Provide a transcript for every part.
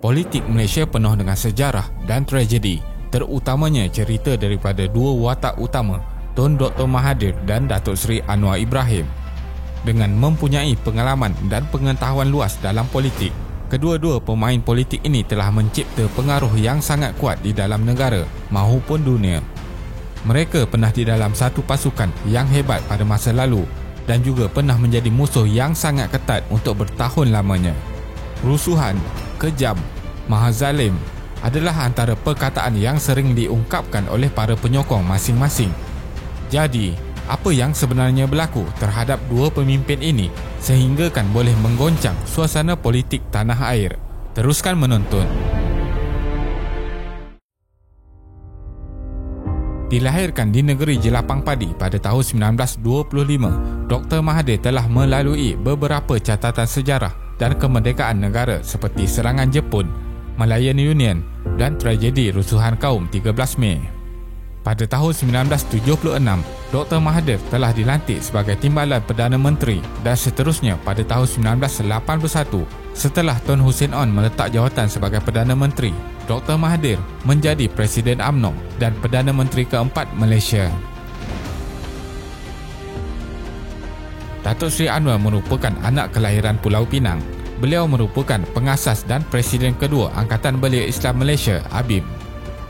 Politik Malaysia penuh dengan sejarah dan tragedi, terutamanya cerita daripada dua watak utama, Tun Dr. Mahathir dan Datuk Seri Anwar Ibrahim. Dengan mempunyai pengalaman dan pengetahuan luas dalam politik, kedua-dua pemain politik ini telah mencipta pengaruh yang sangat kuat di dalam negara maupun dunia. Mereka pernah di dalam satu pasukan yang hebat pada masa lalu dan juga pernah menjadi musuh yang sangat ketat untuk bertahun lamanya. Rusuhan, kejam, mahazalim adalah antara perkataan yang sering diungkapkan oleh para penyokong masing-masing. Jadi, apa yang sebenarnya berlaku terhadap dua pemimpin ini sehinggakan boleh menggoncang suasana politik tanah air? Teruskan menonton. Dilahirkan di negeri Jelapang Padi pada tahun 1925, Dr. Mahathir telah melalui beberapa catatan sejarah dan kemerdekaan negara seperti serangan Jepun, Malayan Union dan tragedi rusuhan kaum 13 Mei. Pada tahun 1976, Dr. Mahathir telah dilantik sebagai Timbalan Perdana Menteri dan seterusnya pada tahun 1981 setelah Tun Hussein Onn meletak jawatan sebagai Perdana Menteri. Dr. Mahathir menjadi Presiden UMNO dan Perdana Menteri keempat Malaysia. Datuk Seri Anwar merupakan anak kelahiran Pulau Pinang. Beliau merupakan pengasas dan Presiden kedua Angkatan Belia Islam Malaysia, ABIM.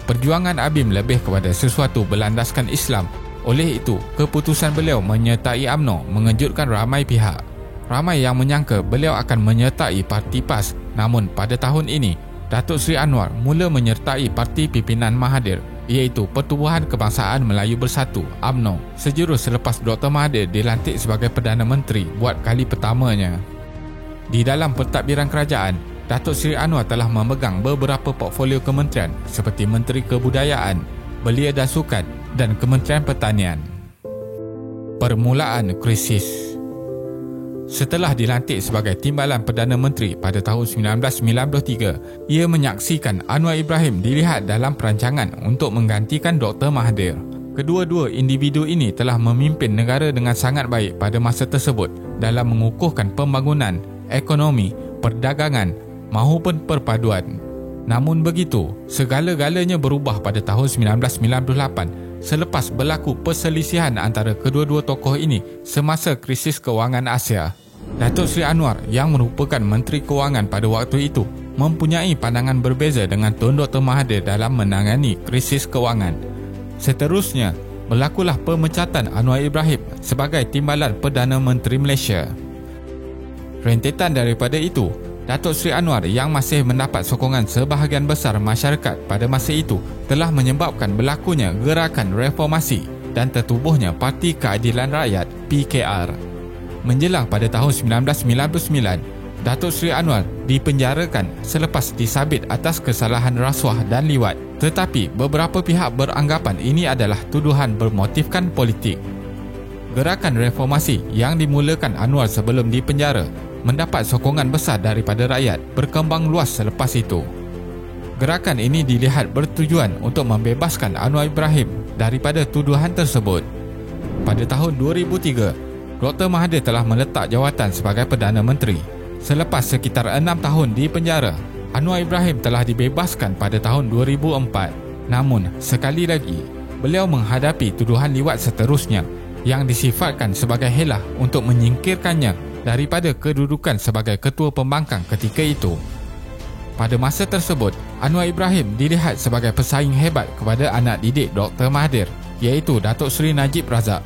Perjuangan ABIM lebih kepada sesuatu berlandaskan Islam. Oleh itu, keputusan beliau menyertai UMNO mengejutkan ramai pihak. Ramai yang menyangka beliau akan menyertai Parti PAS, namun pada tahun ini, Datuk Seri Anwar mula menyertai parti pimpinan Mahathir, iaitu Pertubuhan Kebangsaan Melayu Bersatu, UMNO, sejurus selepas Dr. Mahathir dilantik sebagai Perdana Menteri buat kali pertamanya. Di dalam pentadbiran kerajaan, Datuk Seri Anwar telah memegang beberapa portfolio kementerian seperti Menteri Kebudayaan, Belia dan Sukan dan Kementerian Pertanian. Permulaan krisis. Setelah dilantik sebagai Timbalan Perdana Menteri pada tahun 1993, ia menyaksikan Anwar Ibrahim dilihat dalam perancangan untuk menggantikan Dr. Mahathir. Kedua-dua individu ini telah memimpin negara dengan sangat baik pada masa tersebut dalam mengukuhkan pembangunan, ekonomi, perdagangan maupun perpaduan. Namun begitu, segala-galanya berubah pada tahun 1998 selepas berlaku perselisihan antara kedua-dua tokoh ini semasa krisis kewangan Asia. Datuk Seri Anwar yang merupakan Menteri Kewangan pada waktu itu mempunyai pandangan berbeza dengan Tun Dr. Mahathir dalam menangani krisis kewangan. Seterusnya, berlakulah pemecatan Anwar Ibrahim sebagai Timbalan Perdana Menteri Malaysia. Rentetan daripada itu, Datuk Seri Anwar yang masih mendapat sokongan sebahagian besar masyarakat pada masa itu telah menyebabkan berlakunya gerakan reformasi dan tertubuhnya Parti Keadilan Rakyat PKR. Menjelang pada tahun 1999, Datuk Seri Anwar dipenjarakan selepas disabit atas kesalahan rasuah dan liwat, tetapi beberapa pihak beranggapan ini adalah tuduhan bermotifkan politik. Gerakan reformasi yang dimulakan Anwar sebelum dipenjara mendapat sokongan besar daripada rakyat berkembang luas selepas itu. Gerakan ini dilihat bertujuan untuk membebaskan Anwar Ibrahim daripada tuduhan tersebut. Pada tahun 2003, Dr. Mahathir telah meletak jawatan sebagai Perdana Menteri. Selepas sekitar 6 tahun di penjara, Anwar Ibrahim telah dibebaskan pada tahun 2004. Namun, sekali lagi, beliau menghadapi tuduhan liwat seterusnya yang disifatkan sebagai helah untuk menyingkirkannya daripada kedudukan sebagai Ketua Pembangkang ketika itu. Pada masa tersebut, Anwar Ibrahim dilihat sebagai pesaing hebat kepada anak didik Dr. Mahathir, iaitu Datuk Seri Najib Razak.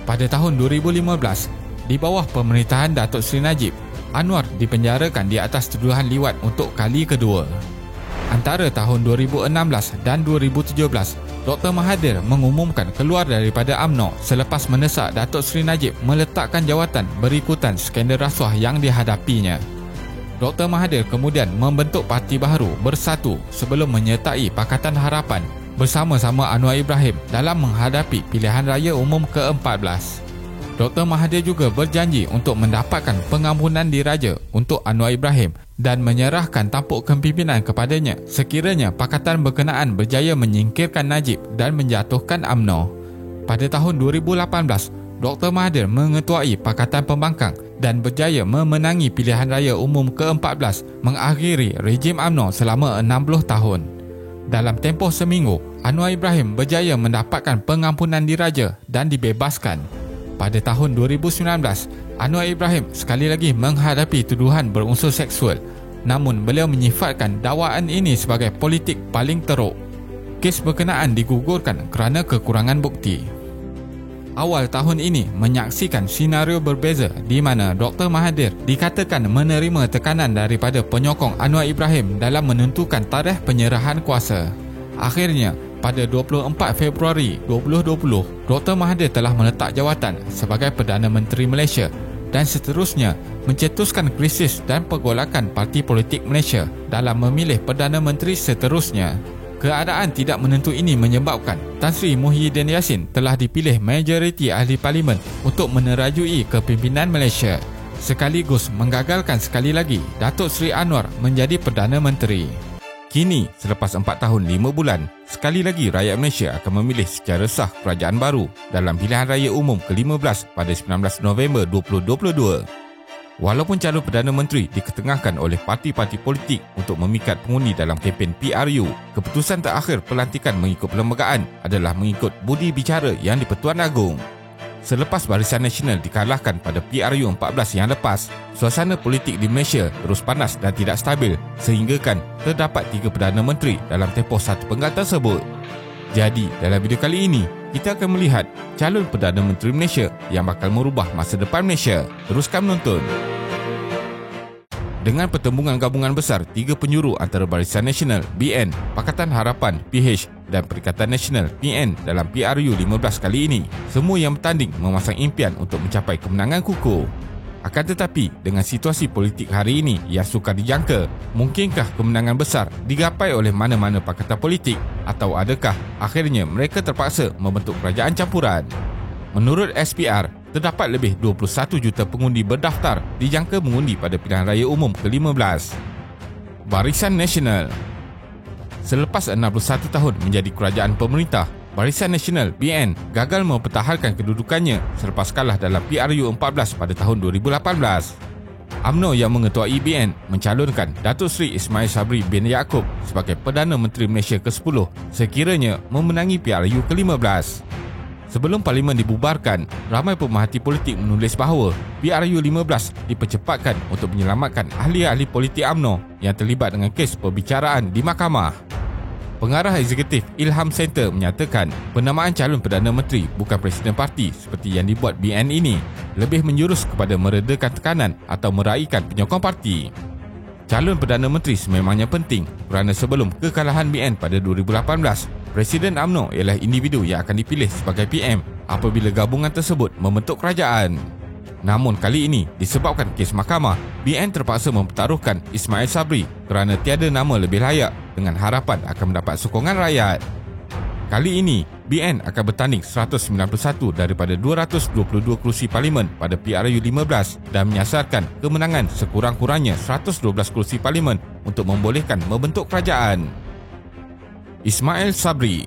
Pada tahun 2015, di bawah pemerintahan Datuk Seri Najib, Anwar dipenjarakan di atas tuduhan liwat untuk kali kedua. Antara tahun 2016 dan 2017, Dr. Mahathir mengumumkan keluar daripada UMNO selepas mendesak Datuk Seri Najib meletakkan jawatan berikutan skandal rasuah yang dihadapinya. Dr. Mahathir kemudian membentuk parti baru Bersatu sebelum menyertai Pakatan Harapan bersama-sama Anwar Ibrahim dalam menghadapi pilihan raya umum ke-14. Dr. Mahathir juga berjanji untuk mendapatkan pengampunan diraja untuk Anwar Ibrahim dan menyerahkan tampuk kepimpinan kepadanya sekiranya pakatan berkenaan berjaya menyingkirkan Najib dan menjatuhkan UMNO. Pada tahun 2018, Dr. Mahathir mengetuai Pakatan Pembangkang dan berjaya memenangi pilihan raya umum ke-14 mengakhiri rejim UMNO selama 60 tahun. Dalam tempoh seminggu, Anwar Ibrahim berjaya mendapatkan pengampunan diraja dan dibebaskan. Pada tahun 2019, Anwar Ibrahim sekali lagi menghadapi tuduhan berunsur seksual, namun beliau menyifatkan dakwaan ini sebagai politik paling teruk. Kes berkenaan digugurkan kerana kekurangan bukti. Awal tahun ini menyaksikan senario berbeza di mana Dr. Mahathir dikatakan menerima tekanan daripada penyokong Anwar Ibrahim dalam menentukan tarikh penyerahan kuasa. Akhirnya, pada 24 Februari 2020, Dr. Mahathir telah meletak jawatan sebagai Perdana Menteri Malaysia dan seterusnya mencetuskan krisis dan pergolakan parti politik Malaysia dalam memilih Perdana Menteri seterusnya. Keadaan tidak menentu ini menyebabkan Tan Sri Muhyiddin Yassin telah dipilih majoriti ahli parlimen untuk menerajui kepimpinan Malaysia, sekaligus menggagalkan sekali lagi Datuk Seri Anwar menjadi Perdana Menteri. Kini, selepas 4 tahun 5 bulan, sekali lagi rakyat Malaysia akan memilih secara sah kerajaan baru dalam pilihan raya umum ke-15 pada 19 November 2022. Walaupun calon Perdana Menteri diketengahkan oleh parti-parti politik untuk memikat pengundi dalam kempen PRU, keputusan terakhir pelantikan mengikut perlembagaan adalah mengikut budi bicara Yang di-Pertuan Agong. Selepas Barisan Nasional dikalahkan pada PRU 14 yang lepas, suasana politik di Malaysia terus panas dan tidak stabil sehinggakan terdapat 3 Perdana Menteri dalam tempoh satu penggal tersebut. Jadi, dalam video kali ini, kita akan melihat calon Perdana Menteri Malaysia yang bakal merubah masa depan Malaysia. Teruskan menonton. Dengan pertembungan gabungan besar 3 penjuru antara Barisan Nasional BN, Pakatan Harapan PH dan Perikatan Nasional PN dalam PRU 15 kali ini, semua yang bertanding memasang impian untuk mencapai kemenangan kukuh. Akan tetapi, dengan situasi politik hari ini yang sukar dijangka, mungkinkah kemenangan besar digapai oleh mana-mana pakatan politik atau adakah akhirnya mereka terpaksa membentuk kerajaan campuran? Menurut SPR, terdapat lebih 21 juta pengundi berdaftar dijangka mengundi pada pilihan raya umum ke-15. Barisan Nasional. Selepas 61 tahun menjadi kerajaan pemerintah, Barisan Nasional BN gagal mempertahankan kedudukannya selepas kalah dalam PRU 14 pada tahun 2018. UMNO yang mengetuai BN mencalonkan Datuk Seri Ismail Sabri bin Yaakob sebagai Perdana Menteri Malaysia ke-10 sekiranya memenangi PRU ke-15. Sebelum parlimen dibubarkan, ramai pemerhati politik menulis bahawa PRU 15 dipercepatkan untuk menyelamatkan ahli-ahli politik UMNO yang terlibat dengan kes perbicaraan di mahkamah. Pengarah eksekutif Ilham Center menyatakan penamaan calon Perdana Menteri bukan presiden parti seperti yang dibuat BN ini lebih menjurus kepada meredakan tekanan atau meraihkan penyokong parti. Calon Perdana Menteri sememangnya penting kerana sebelum kekalahan BN pada 2018, Presiden UMNO ialah individu yang akan dipilih sebagai PM apabila gabungan tersebut membentuk kerajaan. Namun kali ini, disebabkan kes mahkamah, BN terpaksa mempertaruhkan Ismail Sabri kerana tiada nama lebih layak dengan harapan akan mendapat sokongan rakyat. Kali ini, BN akan bertanding 191 daripada 222 kerusi parlimen pada PRU 15 dan menyasarkan kemenangan sekurang-kurangnya 112 kerusi parlimen untuk membolehkan membentuk kerajaan. Ismail Sabri.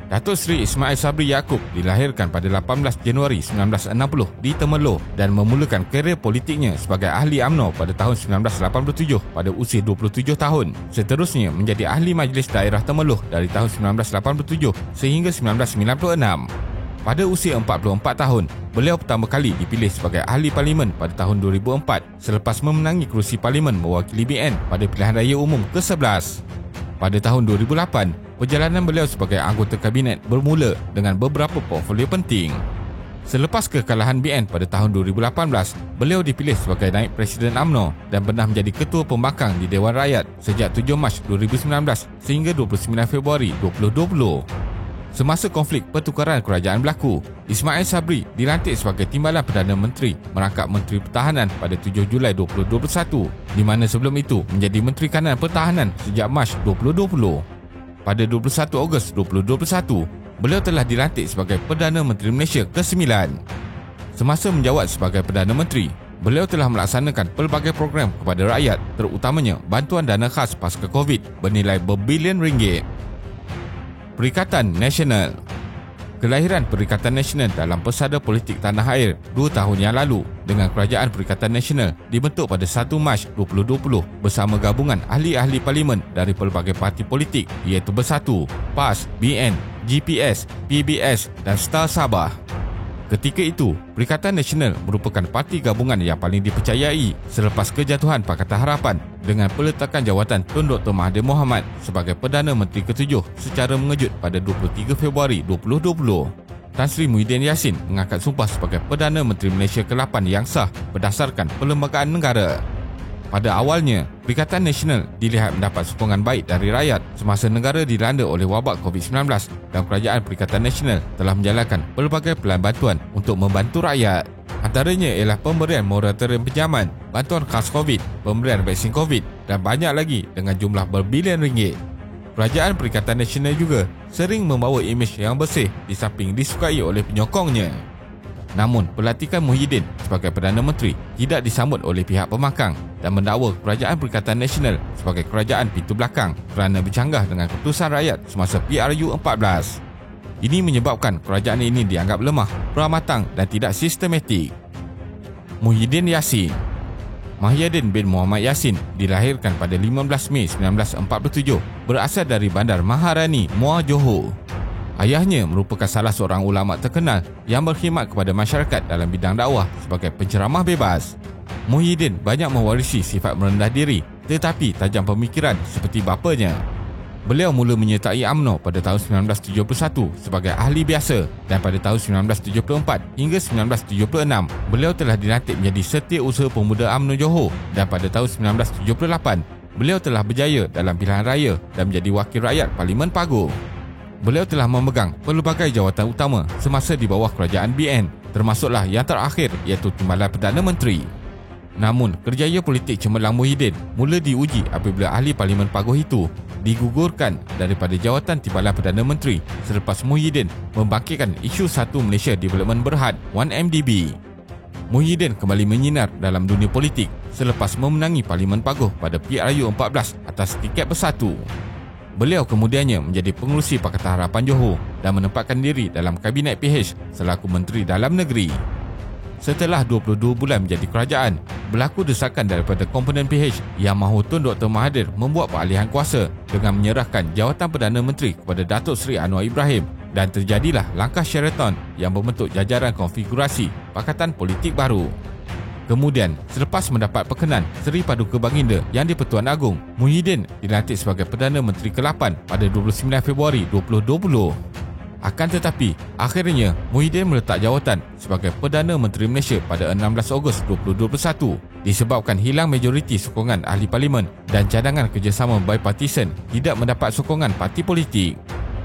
Datuk Seri Ismail Sabri Yaakob dilahirkan pada 18 Januari 1960 di Temerloh dan memulakan kerjaya politiknya sebagai ahli UMNO pada tahun 1987 pada usia 27 tahun. Seterusnya menjadi ahli Majlis Daerah Temerloh dari tahun 1987 sehingga 1996. Pada usia 44 tahun, beliau pertama kali dipilih sebagai ahli parlimen pada tahun 2004 selepas memenangi kerusi parlimen mewakili BN pada pilihan raya umum ke-11. Pada tahun 2008, perjalanan beliau sebagai anggota kabinet bermula dengan beberapa portfolio penting. Selepas kekalahan BN pada tahun 2018, beliau dipilih sebagai naib Presiden UMNO dan pernah menjadi Ketua Pembangkang di Dewan Rakyat sejak 7 Mac 2019 sehingga 29 Februari 2020. Semasa konflik pertukaran kerajaan berlaku, Ismail Sabri dilantik sebagai Timbalan Perdana Menteri merangkap Menteri Pertahanan pada 7 Julai 2021, di mana sebelum itu menjadi Menteri Kanan Pertahanan sejak Mac 2020. Pada 21 Ogos 2021, beliau telah dilantik sebagai Perdana Menteri Malaysia ke-9. Semasa menjawat sebagai Perdana Menteri, beliau telah melaksanakan pelbagai program kepada rakyat, terutamanya bantuan dana khas pasca Covid bernilai berbilion ringgit. Perikatan Nasional. kelahiran Perikatan Nasional dalam pesada politik tanah air 2 tahun yang lalu dengan Kerajaan Perikatan Nasional dibentuk pada 1 Mac 2020 bersama gabungan ahli-ahli parlimen dari pelbagai parti politik iaitu Bersatu, PAS, BN, GPS, PBS dan Star Sabah. Ketika itu, Perikatan Nasional merupakan parti gabungan yang paling dipercayai selepas kejatuhan Pakatan Harapan dengan peletakan jawatan Tun Dr. Mahathir Mohamad sebagai Perdana Menteri ke-7 secara mengejut pada 23 Februari 2020. Tan Sri Muhyiddin Yassin mengangkat sumpah sebagai Perdana Menteri Malaysia ke-8 yang sah berdasarkan Perlembagaan Negara. Pada awalnya, Perikatan Nasional dilihat mendapat sokongan baik dari rakyat semasa negara dilanda oleh wabak COVID-19 dan Kerajaan Perikatan Nasional telah menjalankan pelbagai pelan bantuan untuk membantu rakyat. Antaranya ialah pemberian moratorium pinjaman, bantuan khas COVID, pemberian vaksin COVID dan banyak lagi dengan jumlah berbilion ringgit. Kerajaan Perikatan Nasional juga sering membawa imej yang bersih di samping disukai oleh penyokongnya. Namun, pelantikan Muhyiddin sebagai Perdana Menteri tidak disambut oleh pihak pemakang dan mendakwa Kerajaan Perikatan Nasional sebagai kerajaan pintu belakang kerana bercanggah dengan keputusan rakyat semasa PRU14. Ini menyebabkan kerajaan ini dianggap lemah, beramatang dan tidak sistematik. Muhyiddin Yassin Mahyadin bin Muhammad Yassin dilahirkan pada 15 Mei 1947 berasal dari Bandar Maharani, Muar Johor. Ayahnya merupakan salah seorang ulama terkenal yang berkhidmat kepada masyarakat dalam bidang dakwah sebagai penceramah bebas. Muhyiddin banyak mewarisi sifat merendah diri tetapi tajam pemikiran seperti bapanya. Beliau mula menyertai UMNO pada tahun 1971 sebagai ahli biasa dan pada tahun 1974 hingga 1976 beliau telah dilantik menjadi Setiausaha Pemuda UMNO Johor dan pada tahun 1978 beliau telah berjaya dalam pilihan raya dan menjadi wakil rakyat Parlimen Paguh. Beliau telah memegang pelbagai jawatan utama semasa di bawah kerajaan BN, termasuklah yang terakhir iaitu Timbalan Perdana Menteri. Namun, kerjaya politik cemerlang Muhyiddin mula diuji apabila ahli Parlimen Paguh itu digugurkan daripada jawatan Timbalan Perdana Menteri selepas Muhyiddin membangkitkan isu Satu Malaysia Development Berhad 1MDB. Muhyiddin kembali menyinar dalam dunia politik selepas memenangi Parlimen Paguh pada PRU14 atas tiket Bersatu. Beliau kemudiannya menjadi pengerusi Pakatan Harapan Johor dan menempatkan diri dalam Kabinet PH selaku Menteri Dalam Negeri. Setelah 22 bulan menjadi kerajaan, berlaku desakan daripada komponen PH yang mahu Tun Dr. Mahathir membuat peralihan kuasa dengan menyerahkan jawatan Perdana Menteri kepada Datuk Seri Anwar Ibrahim dan terjadilah langkah Sheraton yang membentuk jajaran konfigurasi Pakatan Politik baru. Kemudian, selepas mendapat perkenan Seri Paduka Baginda Yang di-Pertuan Agong, Muhyiddin dilantik sebagai Perdana Menteri ke-8 pada 29 Februari 2020. Akan tetapi, akhirnya Muhyiddin meletak jawatan sebagai Perdana Menteri Malaysia pada 16 Ogos 2021 disebabkan hilang majoriti sokongan ahli parlimen dan cadangan kerjasama bipartisan tidak mendapat sokongan parti politik.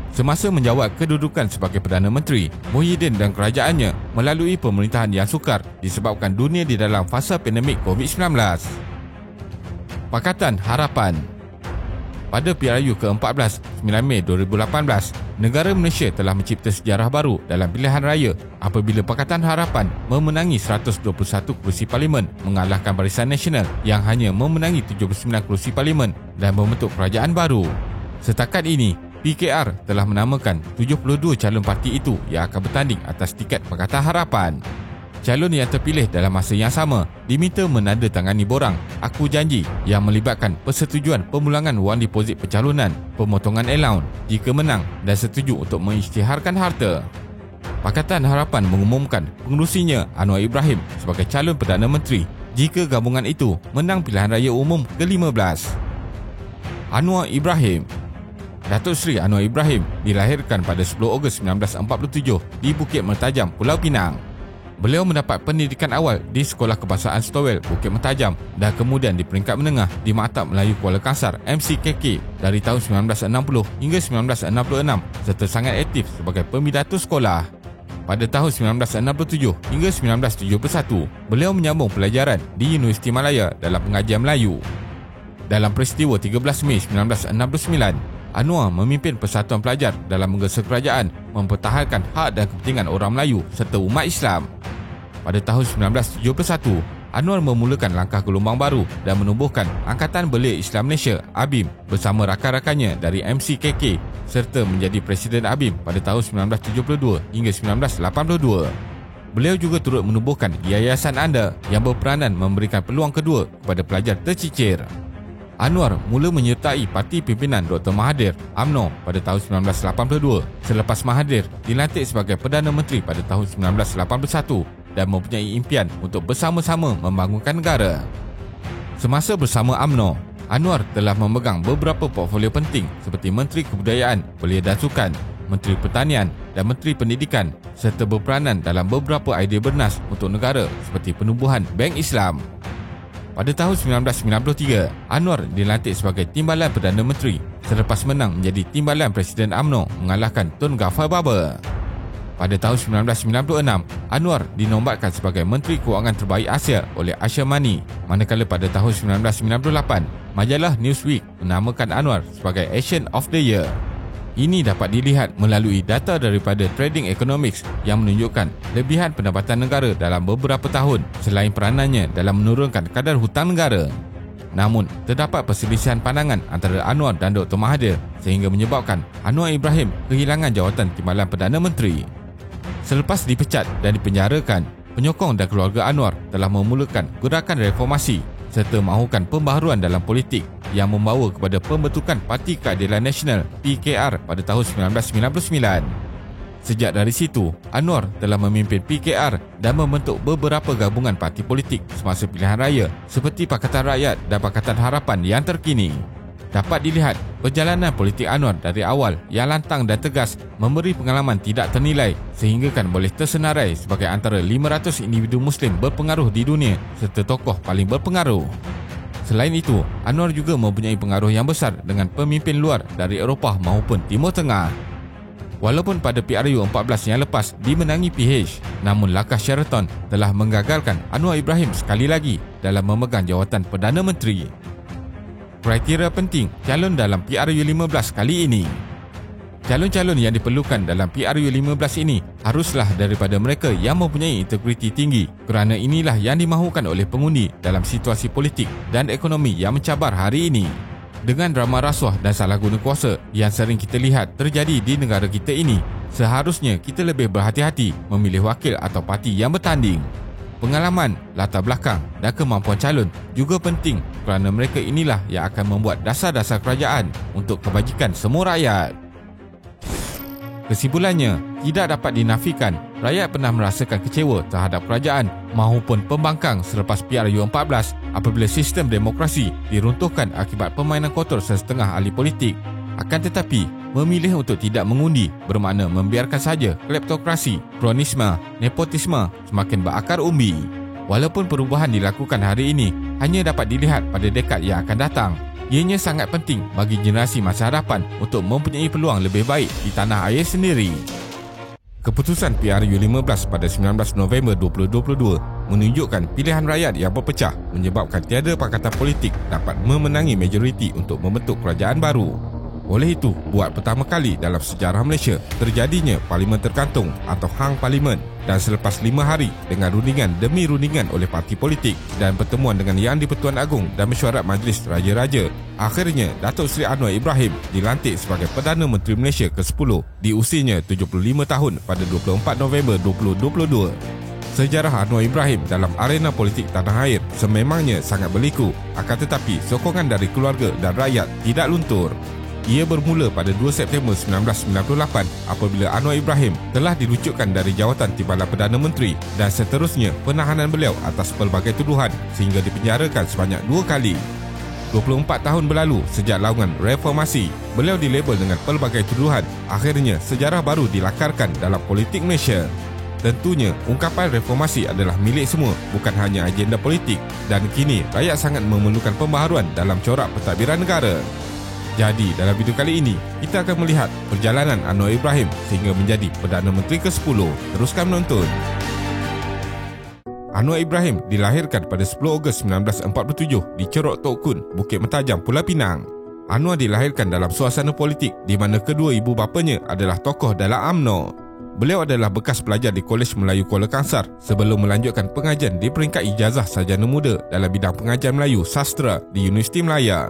Semasa menjawat kedudukan sebagai Perdana Menteri, Muhyiddin dan kerajaannya melalui pemerintahan yang sukar disebabkan dunia di dalam fasa pandemik COVID-19. Pakatan Harapan. Pada PRU ke-14, 9 Mei 2018, negara Malaysia telah mencipta sejarah baru dalam pilihan raya apabila Pakatan Harapan memenangi 121 kerusi parlimen mengalahkan Barisan Nasional yang hanya memenangi 79 kerusi parlimen dan membentuk kerajaan baru. Setakat ini, PKR telah menamakan 72 calon parti itu yang akan bertanding atas tiket Pakatan Harapan. Calon yang terpilih dalam masa yang sama diminta menandatangani borang Aku Janji yang melibatkan persetujuan pemulangan wang deposit pencalonan, pemotongan allowance jika menang dan setuju untuk mengisytiharkan harta. Pakatan Harapan mengumumkan pengerusinya Anwar Ibrahim sebagai calon Perdana Menteri jika gabungan itu menang pilihan raya umum ke-15. Anwar Ibrahim. Datuk Seri Anwar Ibrahim dilahirkan pada 10 Ogos 1947 di Bukit Mertajam, Pulau Pinang. Beliau mendapat pendidikan awal di Sekolah Kebahasaan Stowell, Bukit Mertajam dan kemudian di peringkat menengah di Maktab Melayu Kuala Kangsar, MCKK dari tahun 1960 hingga 1966 serta sangat aktif sebagai pemidatu sekolah. Pada tahun 1967 hingga 1971, beliau menyambung pelajaran di Universiti Malaya dalam pengajian Melayu. Dalam peristiwa 13 Mei 1969, Anwar memimpin Persatuan Pelajar dalam menggesa kerajaan mempertahankan hak dan kepentingan orang Melayu serta umat Islam. Pada tahun 1971, Anwar memulakan langkah gelombang baru dan menubuhkan Angkatan Belia Islam Malaysia ABIM bersama rakan-rakannya dari MCKK serta menjadi Presiden ABIM pada tahun 1972 hingga 1982. Beliau juga turut menubuhkan Yayasan Anda yang berperanan memberikan peluang kedua kepada pelajar tercicir. Anwar mula menyertai Parti Pimpinan Dr. Mahathir UMNO pada tahun 1982 selepas Mahathir dilantik sebagai Perdana Menteri pada tahun 1981 dan mempunyai impian untuk bersama-sama membangunkan negara. Semasa bersama UMNO, Anwar telah memegang beberapa portfolio penting seperti Menteri Kebudayaan, Belia dan Sukan, Menteri Pertanian dan Menteri Pendidikan serta berperanan dalam beberapa idea bernas untuk negara seperti penubuhan Bank Islam. Pada tahun 1993, Anwar dilantik sebagai Timbalan Perdana Menteri selepas menang menjadi Timbalan Presiden UMNO mengalahkan Tun Ghaffar Babar. Pada tahun 1996, Anwar dinobatkan sebagai Menteri Kewangan Terbaik Asia oleh Asia Money, manakala pada tahun 1998, majalah Newsweek menamakan Anwar sebagai Asian of the Year. Ini dapat dilihat melalui data daripada Trading Economics yang menunjukkan lebihan pendapatan negara dalam beberapa tahun selain peranannya dalam menurunkan kadar hutang negara. Namun, terdapat perselisihan pandangan antara Anwar dan Dr. Mahathir sehingga menyebabkan Anwar Ibrahim kehilangan jawatan Timbalan Perdana Menteri. Selepas dipecat dan dipenjarakan, penyokong dan keluarga Anwar telah memulakan gerakan reformasi serta mahukan pembaharuan dalam politik yang membawa kepada pembentukan Parti Keadilan Nasional PKR pada tahun 1999. Sejak dari situ, Anwar telah memimpin PKR dan membentuk beberapa gabungan parti politik semasa pilihan raya seperti Pakatan Rakyat dan Pakatan Harapan yang terkini. Dapat dilihat, perjalanan politik Anwar dari awal yang lantang dan tegas memberi pengalaman tidak ternilai sehinggakan boleh tersenarai sebagai antara 500 individu Muslim berpengaruh di dunia serta tokoh paling berpengaruh. Selain itu, Anwar juga mempunyai pengaruh yang besar dengan pemimpin luar dari Eropah maupun Timur Tengah. Walaupun pada PRU 14 yang lepas dimenangi PH, namun langkah Sheraton telah menggagalkan Anwar Ibrahim sekali lagi dalam memegang jawatan Perdana Menteri. Kriteria penting calon dalam PRU 15 kali ini. Calon-calon yang diperlukan dalam PRU 15 ini haruslah daripada mereka yang mempunyai integriti tinggi kerana inilah yang dimahukan oleh pengundi dalam situasi politik dan ekonomi yang mencabar hari ini. Dengan drama rasuah dan salah guna kuasa yang sering kita lihat terjadi di negara kita ini, seharusnya kita lebih berhati-hati memilih wakil atau parti yang bertanding. Pengalaman, latar belakang dan kemampuan calon juga penting kerana mereka inilah yang akan membuat dasar-dasar kerajaan untuk kebajikan semua rakyat. Kesimpulannya, tidak dapat dinafikan rakyat pernah merasakan kecewa terhadap kerajaan maupun pembangkang selepas PRU 14 apabila sistem demokrasi diruntuhkan akibat permainan kotor sesetengah ahli politik. Akan tetapi, memilih untuk tidak mengundi bermakna membiarkan saja kleptokrasi, kronisme, nepotisme semakin berakar umbi. Walaupun perubahan dilakukan hari ini hanya dapat dilihat pada dekad yang akan datang, ianya sangat penting bagi generasi masa hadapan untuk mempunyai peluang lebih baik di tanah air sendiri. Keputusan PRU 15 pada 19 November 2022 menunjukkan pilihan rakyat yang berpecah menyebabkan tiada pakatan politik dapat memenangi majoriti untuk membentuk kerajaan baru. Oleh itu, buat pertama kali dalam sejarah Malaysia terjadinya Parlimen Terkantung atau Hang Parlimen, dan selepas 5 hari dengan rundingan demi rundingan oleh parti politik dan pertemuan dengan Yang di-Pertuan Agong dan Mesyuarat Majlis Raja-Raja, akhirnya Datuk Seri Anwar Ibrahim dilantik sebagai Perdana Menteri Malaysia ke-10 di usianya 75 tahun pada 24 November 2022. Sejarah Anwar Ibrahim dalam arena politik tanah air sememangnya sangat berliku, akan tetapi sokongan dari keluarga dan rakyat tidak luntur. Ia bermula pada 2 September 1998 apabila Anwar Ibrahim telah dilucutkan dari jawatan Timbalan Perdana Menteri dan seterusnya penahanan beliau atas pelbagai tuduhan sehingga dipenjarakan sebanyak 2 kali. 24 tahun berlalu sejak laungan reformasi, beliau dilabel dengan pelbagai tuduhan. Akhirnya sejarah baru dilakarkan dalam politik Malaysia. Tentunya, ungkapan reformasi adalah milik semua, bukan hanya agenda politik, dan kini rakyat sangat memerlukan pembaharuan dalam corak pentadbiran negara. Jadi, dalam video kali ini, kita akan melihat perjalanan Anwar Ibrahim sehingga menjadi Perdana Menteri ke-10. Teruskan menonton. Anwar Ibrahim dilahirkan pada 10 Ogos 1947 di Cerok Tok Kun, Bukit Mentajam, Pulau Pinang. Anwar dilahirkan dalam suasana politik di mana kedua ibu bapanya adalah tokoh dalam UMNO. Beliau adalah bekas pelajar di Kolej Melayu Kuala Kangsar sebelum melanjutkan pengajian di peringkat ijazah sarjana muda dalam bidang pengajian Melayu Sastra di Universiti Melaya.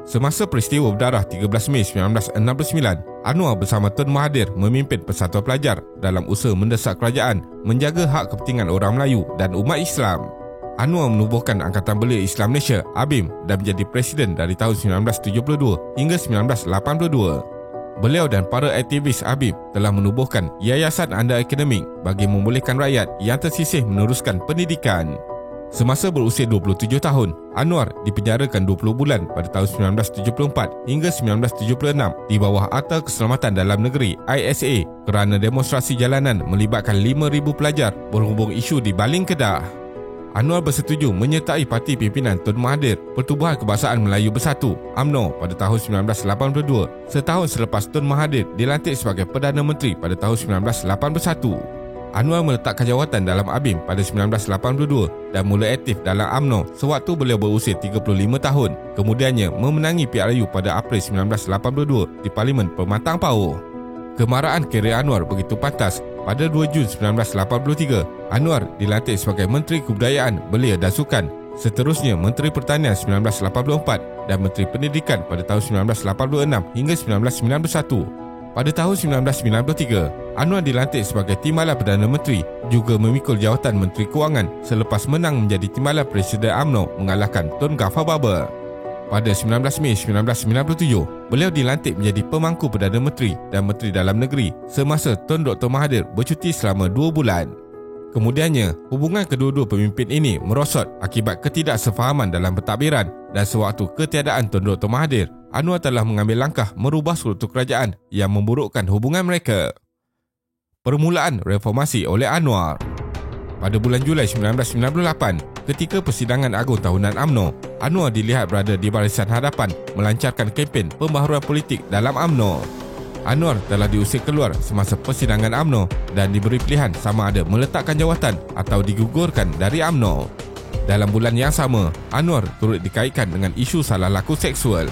Semasa peristiwa berdarah 13 Mei 1969, Anwar bersama Tun Mahathir memimpin Persatuan Pelajar dalam usaha mendesak kerajaan menjaga hak kepentingan orang Melayu dan umat Islam. Anwar menubuhkan Angkatan Belia Islam Malaysia ABIM dan menjadi presiden dari tahun 1972 hingga 1982. Beliau dan para aktivis ABIM telah menubuhkan Yayasan Anda Akademik bagi membolehkan rakyat yang tersisih meneruskan pendidikan. Semasa berusia 27 tahun, Anwar dipenjarakan 20 bulan pada tahun 1974 hingga 1976 di bawah Akta Keselamatan Dalam Negeri ISA kerana demonstrasi jalanan melibatkan 5,000 pelajar berhubung isu di Baling Kedah. Anwar bersetuju menyertai parti pimpinan Tun Mahathir Pertubuhan Kebangsaan Melayu Bersatu UMNO pada tahun 1982, setahun selepas Tun Mahathir dilantik sebagai Perdana Menteri pada tahun 1981. Anwar meletakkan jawatan dalam ABIM pada 1982 dan mula aktif dalam UMNO sewaktu beliau berusia 35 tahun. Kemudiannya memenangi PRU pada April 1982 di Parlimen Pematang Pauh. Kemarahan kerjaya Anwar begitu pantas. Pada 2 Jun 1983, Anwar dilantik sebagai Menteri Kebudayaan, Belia dan Sukan. Seterusnya Menteri Pertanian 1984 dan Menteri Pendidikan pada tahun 1986 hingga 1991. Pada tahun 1993, Anwar dilantik sebagai Timbalan Perdana Menteri, juga memikul jawatan Menteri Kewangan selepas menang menjadi Timbalan Presiden UMNO mengalahkan Tun Ghaffar Baba. Pada 19 Mei 1997, beliau dilantik menjadi Pemangku Perdana Menteri dan Menteri Dalam Negeri semasa Tun Dr. Mahathir bercuti selama 2 bulan. Kemudiannya, hubungan kedua-dua pemimpin ini merosot akibat ketidaksefahaman dalam pentadbiran dan sewaktu ketiadaan Tun Dr. Mahathir, Anwar telah mengambil langkah merubah struktur kerajaan yang memburukkan hubungan mereka. Permulaan reformasi oleh Anwar. Pada bulan Julai 1998, ketika persidangan agung tahunan UMNO, Anwar dilihat berada di barisan hadapan melancarkan kempen pembaharuan politik dalam UMNO. Anwar telah diusir keluar semasa persidangan UMNO dan diberi pilihan sama ada meletakkan jawatan atau digugurkan dari UMNO. Dalam bulan yang sama, Anwar turut dikaitkan dengan isu salah laku seksual.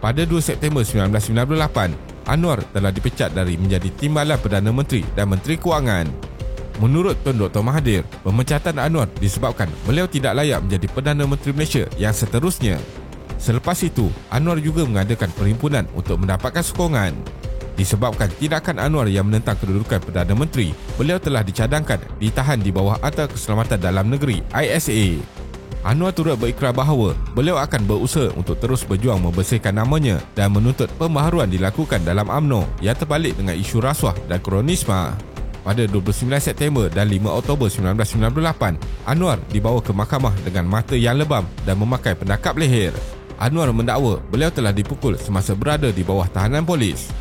Pada 2 September 1998, Anwar telah dipecat dari menjadi Timbalan Perdana Menteri dan Menteri Kewangan. Menurut Tun Dr. Mahathir, pemecatan Anwar disebabkan beliau tidak layak menjadi Perdana Menteri Malaysia yang seterusnya. Selepas itu, Anwar juga mengadakan perhimpunan untuk mendapatkan sokongan. Disebabkan tindakan Anwar yang menentang kedudukan Perdana Menteri, beliau telah dicadangkan ditahan di bawah Akta Keselamatan Dalam Negeri ISA. Anwar turut berikrar bahawa beliau akan berusaha untuk terus berjuang membersihkan namanya dan menuntut pembaharuan dilakukan dalam UMNO yang terbalik dengan isu rasuah dan kronisma. Pada 29 September dan 5 Oktober 1998, Anwar dibawa ke mahkamah dengan mata yang lebam dan memakai pendakap leher. Anwar mendakwa beliau telah dipukul semasa berada di bawah tahanan polis.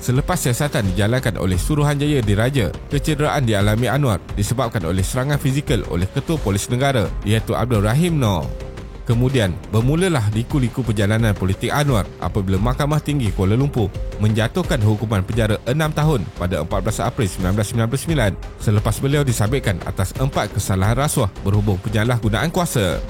Selepas siasatan dijalankan oleh Suruhanjaya Diraja, kecederaan dialami Anwar disebabkan oleh serangan fizikal oleh Ketua Polis Negara iaitu Abdul Rahim Noor. Kemudian, bermulalah liku-liku perjalanan politik Anwar apabila Mahkamah Tinggi Kuala Lumpur menjatuhkan hukuman penjara 6 tahun pada 14 April 1999 selepas beliau disabitkan atas 4 kesalahan rasuah berhubung penyalahgunaan kuasa.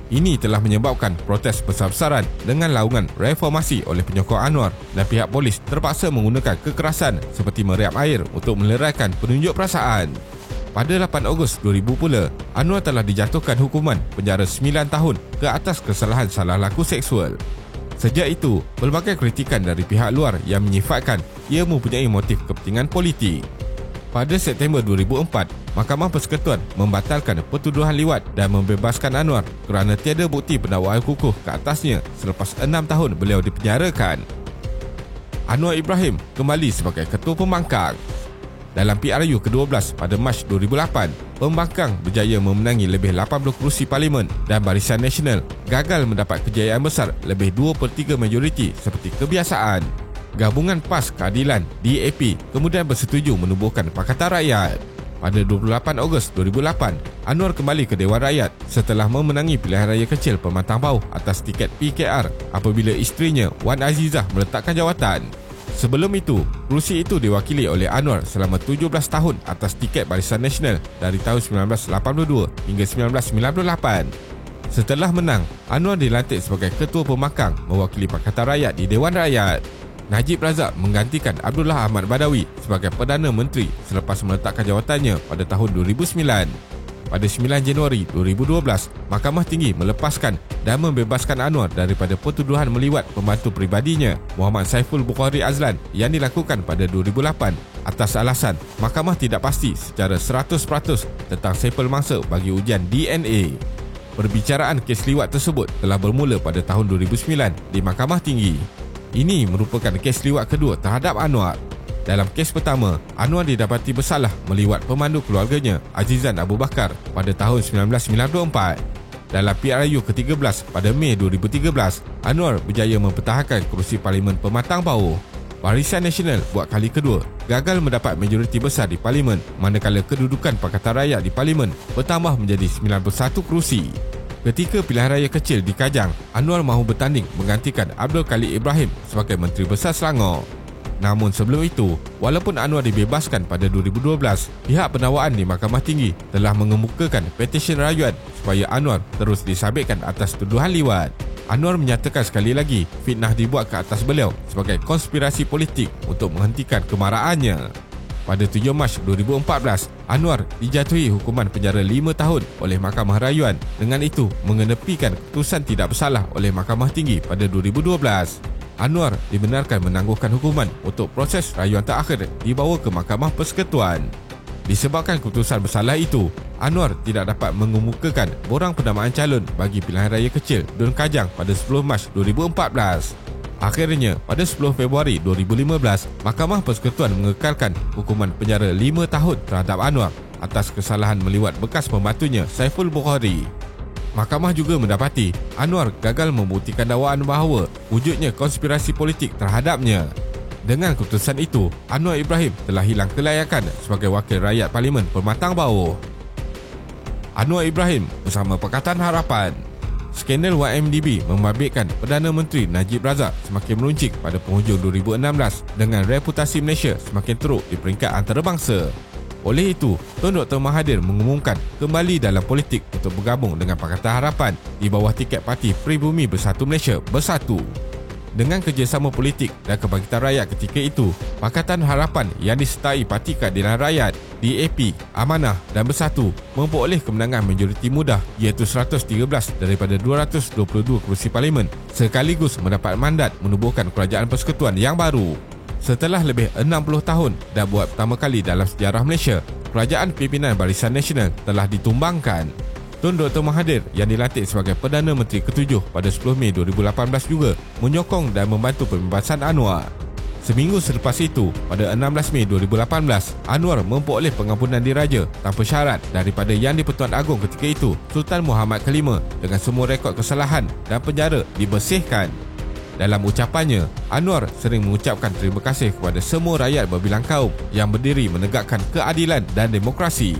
Ini telah menyebabkan protes besar-besaran dengan laungan reformasi oleh penyokong Anwar dan pihak polis terpaksa menggunakan kekerasan seperti meriam air untuk meleraikan penunjuk perasaan. Pada 8 Ogos 2000 pula, Anwar telah dijatuhkan hukuman penjara 9 tahun ke atas kesalahan salah laku seksual. Sejak itu, pelbagai kritikan dari pihak luar yang menyifatkan ia mempunyai motif kepentingan politik. Pada September 2004, Mahkamah Persekutuan membatalkan pertuduhan liwat dan membebaskan Anwar kerana tiada bukti pendakwaan kukuh ke atasnya selepas 6 tahun beliau dipenjarakan. Anwar Ibrahim kembali sebagai Ketua Pembangkang. Dalam PRU ke-12 pada Mac 2008, Pembangkang berjaya memenangi lebih 80 kerusi Parlimen dan Barisan Nasional gagal mendapat kejayaan besar lebih 2/3 majoriti seperti kebiasaan. Gabungan PAS Keadilan DAP kemudian bersetuju menubuhkan Pakatan Rakyat. Pada 28 Ogos 2008, Anwar kembali ke Dewan Rakyat setelah memenangi pilihan raya kecil Pematang Pauh atas tiket PKR apabila isterinya Wan Azizah meletakkan jawatan. Sebelum itu, kerusi itu diwakili oleh Anwar selama 17 tahun atas tiket Barisan Nasional dari tahun 1982 hingga 1998. Setelah menang, Anwar dilantik sebagai Ketua Pembangkang mewakili Pakatan Rakyat di Dewan Rakyat. Najib Razak menggantikan Abdullah Ahmad Badawi sebagai Perdana Menteri selepas meletakkan jawatannya pada tahun 2009. Pada 9 Januari 2012, Mahkamah Tinggi melepaskan dan membebaskan Anwar daripada pertuduhan meliwat pembantu peribadinya, Muhammad Saiful Bukhari Azlan, yang dilakukan pada 2008 atas alasan mahkamah tidak pasti secara 100% tentang sampel mangsa bagi ujian DNA. Perbicaraan kes liwat tersebut telah bermula pada tahun 2009 di Mahkamah Tinggi. Ini merupakan kes liwat kedua terhadap Anwar. Dalam kes pertama, Anwar didapati bersalah meliwat pemandu keluarganya, Azizan Abu Bakar, pada tahun 1994. Dalam PRU ke-13 pada Mei 2013, Anwar berjaya mempertahankan kerusi Parlimen Pematang Bawah. Barisan Nasional buat kali kedua gagal mendapat majoriti besar di Parlimen, manakala kedudukan Pakatan Rakyat di Parlimen bertambah menjadi 91 kerusi. Ketika pilihan raya kecil di Kajang, Anwar mahu bertanding menggantikan Abdul Khalid Ibrahim sebagai Menteri Besar Selangor. Namun sebelum itu, walaupun Anwar dibebaskan pada 2012, pihak penawaan di Mahkamah Tinggi telah mengemukakan petisyen rayuan supaya Anwar terus disabitkan atas tuduhan liwat. Anwar menyatakan sekali lagi fitnah dibuat ke atas beliau sebagai konspirasi politik untuk menghentikan kemarahannya. Pada 7 Mac 2014, Anwar dijatuhi hukuman penjara 5 tahun oleh Mahkamah Rayuan, dengan itu mengenepikan keputusan tidak bersalah oleh Mahkamah Tinggi pada 2012. Anwar dibenarkan menangguhkan hukuman untuk proses rayuan terakhir dibawa ke Mahkamah Persekutuan. Disebabkan keputusan bersalah itu, Anwar tidak dapat mengemukakan borang pendamaan calon bagi pilihan raya kecil Dun Kajang pada 10 Mac 2014. Akhirnya, pada 10 Februari 2015, Mahkamah Persekutuan mengekalkan hukuman penjara 5 tahun terhadap Anwar atas kesalahan meliwat bekas pembantunya Saiful Bukhari. Mahkamah juga mendapati Anwar gagal membuktikan dakwaan bahawa wujudnya konspirasi politik terhadapnya. Dengan keputusan itu, Anwar Ibrahim telah hilang kelayakan sebagai wakil rakyat Parlimen Pematang Bawah. Anwar Ibrahim bersama Pakatan Harapan. Skandal YMDB membabitkan Perdana Menteri Najib Razak semakin meruncing pada penghujung 2016 dengan reputasi Malaysia semakin teruk di peringkat antarabangsa. Oleh itu, Tun Dr. Mahathir mengumumkan kembali dalam politik untuk bergabung dengan Pakatan Harapan di bawah tiket Parti Pribumi Bersatu Malaysia Bersatu. Dengan kerjasama politik dan kebangkitan rakyat ketika itu, Pakatan Harapan yang disertai Parti Keadilan Rakyat, DAP, Amanah dan Bersatu memperoleh kemenangan majoriti mudah iaitu 113 daripada 222 kerusi Parlimen, sekaligus mendapat mandat menubuhkan kerajaan persekutuan yang baru. Setelah lebih 60 tahun dan buat pertama kali dalam sejarah Malaysia, kerajaan pimpinan Barisan Nasional telah ditumbangkan. Tun Dr. Mahathir yang dilantik sebagai Perdana Menteri ke-7 pada 10 Mei 2018 juga menyokong dan membantu pembebasan Anwar. Seminggu selepas itu, pada 16 Mei 2018, Anwar memperoleh pengampunan diraja tanpa syarat daripada Yang di-Pertuan Agong ketika itu, Sultan Muhammad Kelima, dengan semua rekod kesalahan dan penjara dibersihkan. Dalam ucapannya, Anwar sering mengucapkan terima kasih kepada semua rakyat berbilang kaum yang berdiri menegakkan keadilan dan demokrasi.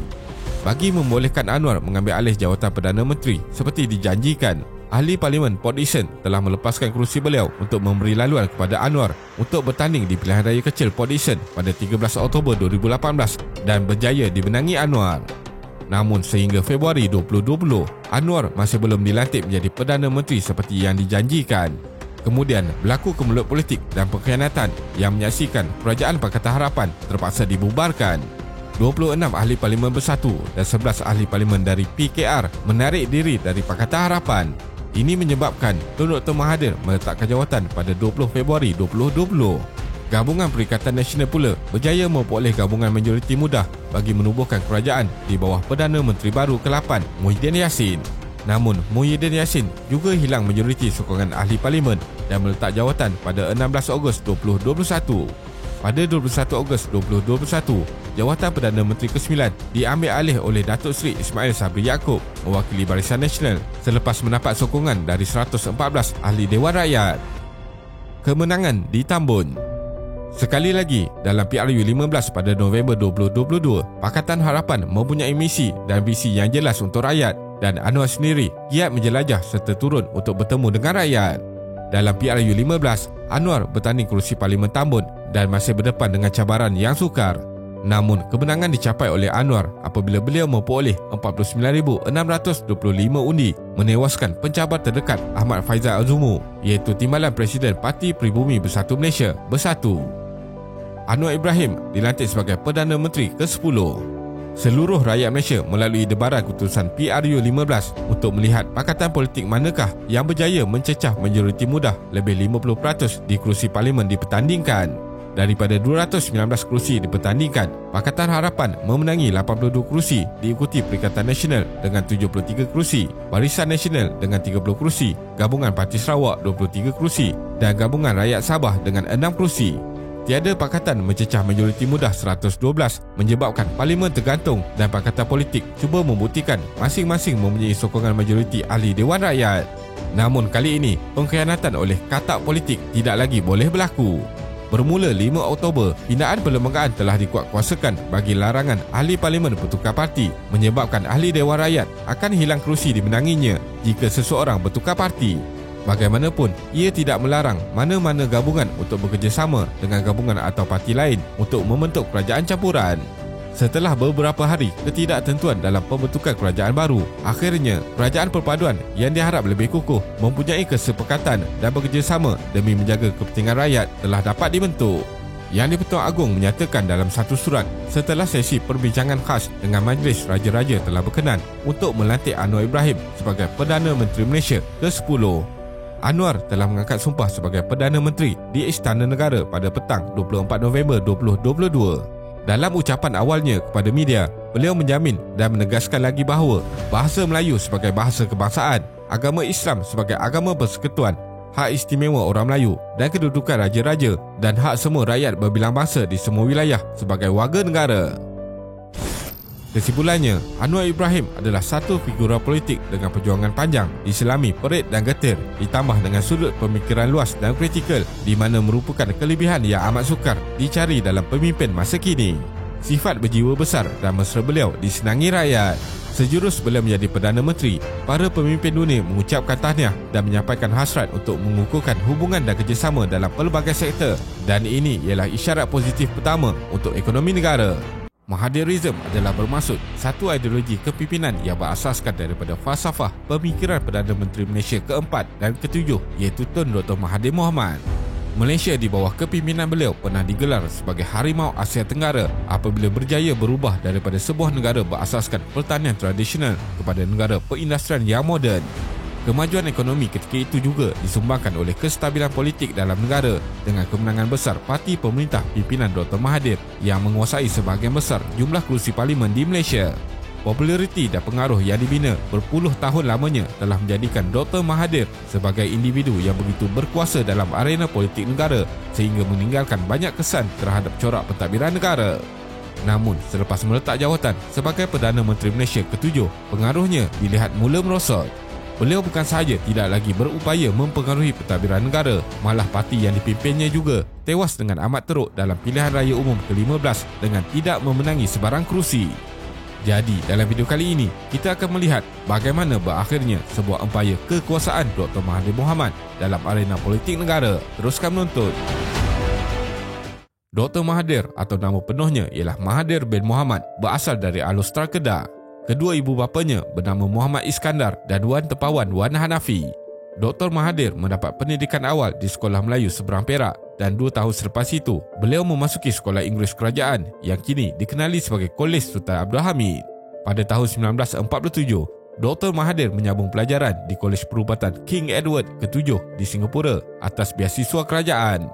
Bagi membolehkan Anwar mengambil alih jawatan Perdana Menteri seperti dijanjikan, Ahli Parlimen Port Dickson telah melepaskan kerusi beliau untuk memberi laluan kepada Anwar untuk bertanding di pilihan raya kecil Port Dickson pada 13 Oktober 2018 dan berjaya dimenangi Anwar. Namun sehingga Februari 2020, Anwar masih belum dilantik menjadi Perdana Menteri seperti yang dijanjikan. Kemudian berlaku kemelut politik dan pengkhianatan yang menyaksikan Kerajaan Pakatan Harapan terpaksa dibubarkan. 26 ahli Parlimen Bersatu dan 11 ahli Parlimen dari PKR menarik diri dari Pakatan Harapan. Ini menyebabkan Tun Dr. Mahathir meletakkan jawatan pada 20 Februari 2020. Gabungan Perikatan Nasional pula berjaya memperoleh gabungan majoriti mudah bagi menubuhkan kerajaan di bawah Perdana Menteri baru ke-8 Muhyiddin Yassin. Namun, Muhyiddin Yassin juga hilang majoriti sokongan ahli parlimen dan meletak jawatan pada 16 Ogos 2021. Pada 21 Ogos 2021, jawatan Perdana Menteri ke-9 diambil alih oleh Datuk Seri Ismail Sabri Yaakob mewakili Barisan Nasional selepas mendapat sokongan dari 114 ahli Dewan Rakyat. Kemenangan di Tambun. Sekali lagi, dalam PRU 15 pada November 2022, Pakatan Harapan mempunyai misi dan visi yang jelas untuk rakyat, dan Anwar sendiri giat menjelajah serta turun untuk bertemu dengan rakyat. Dalam PRU 15, Anwar bertanding kerusi Parlimen Tambun dan masih berdepan dengan cabaran yang sukar. Namun, kemenangan dicapai oleh Anwar apabila beliau memperoleh 49,625 undi, menewaskan pencabar terdekat Ahmad Faizal Azumu, iaitu Timbalan Presiden Parti Pribumi Bersatu Malaysia Bersatu. Anwar Ibrahim dilantik sebagai Perdana Menteri ke-10. Seluruh rakyat Malaysia melalui debaran keputusan PRU15 untuk melihat pakatan politik manakah yang berjaya mencecah majoriti mudah lebih 50% di kerusi parlimen dipertandingkan. Daripada 219 kerusi dipertandingkan, Pakatan Harapan memenangi 82 kerusi, diikuti Perikatan Nasional dengan 73 kerusi, Barisan Nasional dengan 30 kerusi, Gabungan Parti Sarawak 23 kerusi dan Gabungan Rakyat Sabah dengan 6 kerusi. Tiada pakatan mencecah majoriti mudah 112, menyebabkan parlimen tergantung dan pakatan politik cuba membuktikan masing-masing mempunyai sokongan majoriti ahli Dewan Rakyat. Namun kali ini, pengkhianatan oleh katak politik tidak lagi boleh berlaku. Bermula 5 Oktober, pindaan perlembagaan telah dikuatkuasakan bagi larangan ahli parlimen bertukar parti, menyebabkan ahli Dewan Rakyat akan hilang kerusi dimenanginya jika seseorang bertukar parti. Bagaimanapun, ia tidak melarang mana-mana gabungan untuk bekerjasama dengan gabungan atau parti lain untuk membentuk kerajaan campuran. Setelah beberapa hari ketidaktentuan dalam pembentukan kerajaan baru, akhirnya kerajaan perpaduan yang diharap lebih kukuh, mempunyai kesepakatan dan bekerjasama demi menjaga kepentingan rakyat telah dapat dibentuk. Yang di-Pertuan Agong menyatakan dalam satu surat setelah sesi perbincangan khas dengan Majlis Raja-Raja telah berkenan untuk melantik Anwar Ibrahim sebagai Perdana Menteri Malaysia ke-10. Anwar telah mengangkat sumpah sebagai Perdana Menteri di Istana Negara pada petang 24 November 2022. Dalam ucapan awalnya kepada media, beliau menjamin dan menegaskan lagi bahawa bahasa Melayu sebagai bahasa kebangsaan, agama Islam sebagai agama persekutuan, hak istimewa orang Melayu dan kedudukan raja-raja dan hak semua rakyat berbilang bahasa di semua wilayah sebagai warga negara. Kesimpulannya, Anwar Ibrahim adalah satu figura politik dengan perjuangan panjang, diselami perit dan getir, ditambah dengan sudut pemikiran luas dan kritikal, di mana merupakan kelebihan yang amat sukar dicari dalam pemimpin masa kini. Sifat berjiwa besar dan mesra beliau disenangi rakyat. Sejurus beliau menjadi Perdana Menteri, para pemimpin dunia mengucapkan tahniah dan menyampaikan hasrat untuk mengukuhkan hubungan dan kerjasama dalam pelbagai sektor, dan ini ialah isyarat positif pertama untuk ekonomi negara. Mahadirism adalah bermaksud satu ideologi kepimpinan yang berasaskan daripada falsafah pemikiran Perdana Menteri Malaysia keempat dan ketujuh, iaitu Tun Dr. Mahathir Mohamad. Malaysia di bawah kepimpinan beliau pernah digelar sebagai Harimau Asia Tenggara apabila berjaya berubah daripada sebuah negara berasaskan pertanian tradisional kepada negara perindustrian yang moden. Kemajuan ekonomi ketika itu juga disumbangkan oleh kestabilan politik dalam negara dengan kemenangan besar parti pemerintah pimpinan Dr. Mahathir yang menguasai sebahagian besar jumlah kerusi parlimen di Malaysia. Populariti dan pengaruh yang dibina berpuluh tahun lamanya telah menjadikan Dr. Mahathir sebagai individu yang begitu berkuasa dalam arena politik negara sehingga meninggalkan banyak kesan terhadap corak pentadbiran negara. Namun, selepas meletak jawatan sebagai Perdana Menteri Malaysia ke-7, pengaruhnya dilihat mula merosot. Beliau bukan sahaja tidak lagi berupaya mempengaruhi pentadbiran negara, malah parti yang dipimpinnya juga tewas dengan amat teruk dalam pilihan raya umum ke-15 dengan tidak memenangi sebarang kerusi. Jadi, dalam video kali ini, kita akan melihat bagaimana berakhirnya sebuah empayar kekuasaan Dr. Mahathir Mohamad dalam arena politik negara. Teruskan menonton. Dr. Mahathir atau nama penuhnya ialah Mahathir bin Mohamad, berasal dari Alostar Kedah. Kedua ibu bapanya bernama Muhammad Iskandar dan Wan Tepawan Wan Hanafi. Dr. Mahathir mendapat pendidikan awal di Sekolah Melayu Seberang Perak dan 2 tahun selepas itu, beliau memasuki Sekolah Inggeris Kerajaan yang kini dikenali sebagai Kolej Sultan Abdul Hamid. Pada tahun 1947, Dr. Mahathir menyambung pelajaran di Kolej Perubatan King Edward ke-7 di Singapura atas beasiswa kerajaan.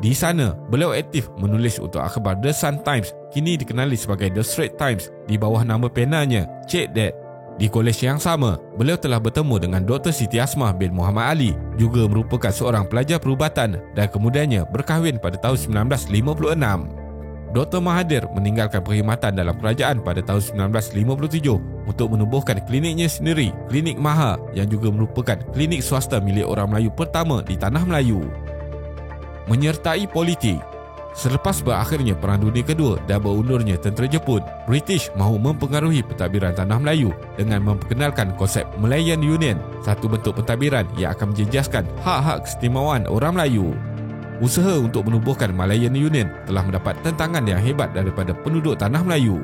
Di sana, beliau aktif menulis untuk akhbar The Sun Times, kini dikenali sebagai The Straits Times, di bawah nama penanya Cik Dad. Di kolej yang sama, beliau telah bertemu dengan Dr. Siti Asmah bin Muhammad Ali, juga merupakan seorang pelajar perubatan dan kemudiannya berkahwin pada tahun 1956. Dr. Mahathir meninggalkan perkhidmatan dalam kerajaan pada tahun 1957 untuk menubuhkan kliniknya sendiri, Klinik Maha, yang juga merupakan klinik swasta milik orang Melayu pertama di Tanah Melayu. Menyertai politik. Selepas berakhirnya Perang Dunia Kedua dan berundurnya tentera Jepun, British mahu mempengaruhi pentadbiran Tanah Melayu dengan memperkenalkan konsep Malayan Union, satu bentuk pentadbiran yang akan menjejaskan hak-hak keistimewaan orang Melayu. Usaha untuk menubuhkan Malayan Union telah mendapat tentangan yang hebat daripada penduduk Tanah Melayu.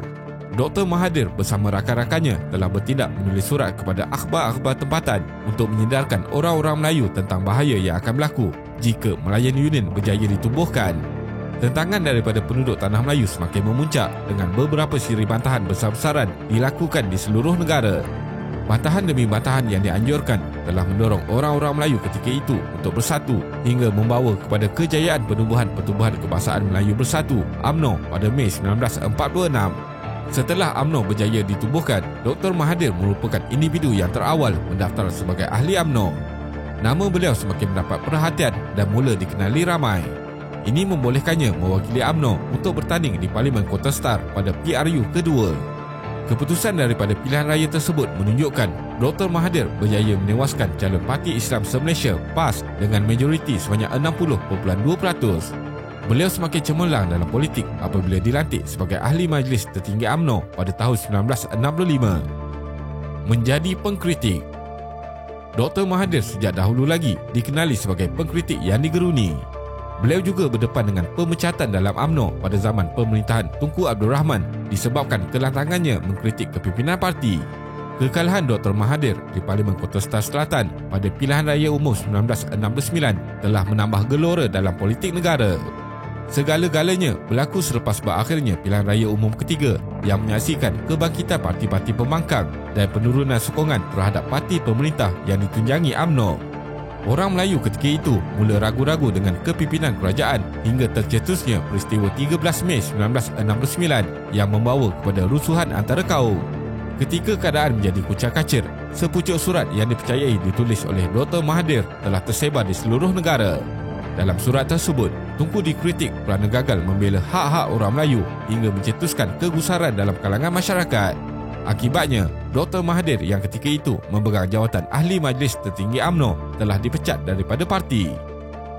Dr. Mahathir bersama rakan-rakannya telah bertindak menulis surat kepada akhbar-akhbar tempatan untuk menyedarkan orang-orang Melayu tentang bahaya yang akan berlaku jika Malayan Union berjaya ditubuhkan. Tentangan daripada penduduk Tanah Melayu semakin memuncak dengan beberapa siri bantahan besar-besaran dilakukan di seluruh negara. Bantahan demi bantahan yang dianjurkan telah mendorong orang-orang Melayu ketika itu untuk bersatu hingga membawa kepada kejayaan penubuhan Pertubuhan Kebangsaan Melayu Bersatu (UMNO) pada Mei 1946. Setelah UMNO berjaya ditubuhkan, Dr. Mahathir merupakan individu yang terawal mendaftar sebagai ahli UMNO. Nama beliau semakin mendapat perhatian dan mula dikenali ramai. Ini membolehkannya mewakili UMNO untuk bertanding di Parlimen Kontestar pada PRU kedua. Keputusan daripada pilihan raya tersebut menunjukkan Dr. Mahathir berjaya menewaskan calon Parti Islam Se-Malaysia PAS dengan majoriti sebanyak 60.2%. Beliau semakin cemerlang dalam politik apabila dilantik sebagai ahli majlis tertinggi UMNO pada tahun 1965. Menjadi pengkritik. Dr. Mahathir sejak dahulu lagi dikenali sebagai pengkritik yang digeruni. Beliau juga berdepan dengan pemecatan dalam UMNO pada zaman pemerintahan Tunku Abdul Rahman disebabkan kelantangannya mengkritik kepimpinan parti. Kekalahan Dr. Mahathir di Parlimen Kontestar Selatan pada pilihan raya umum 1969 telah menambah gelora dalam politik negara. Segala-galanya berlaku selepas berakhirnya pilihan raya umum ketiga yang menyaksikan kebangkitan parti-parti pembangkang dan penurunan sokongan terhadap parti pemerintah yang ditunjangi UMNO. Orang Melayu ketika itu mula ragu-ragu dengan kepimpinan kerajaan hingga tercetusnya peristiwa 13 Mei 1969 yang membawa kepada rusuhan antara kaum. Ketika keadaan menjadi kucar-kacir, sepucuk surat yang dipercayai ditulis oleh Dr. Mahathir telah tersebar di seluruh negara. Dalam surat tersebut, Tunku dikritik kerana gagal membela hak-hak orang Melayu hingga mencetuskan kegusaran dalam kalangan masyarakat. Akibatnya, Dr. Mahathir yang ketika itu memegang jawatan Ahli Majlis Tertinggi UMNO telah dipecat daripada parti.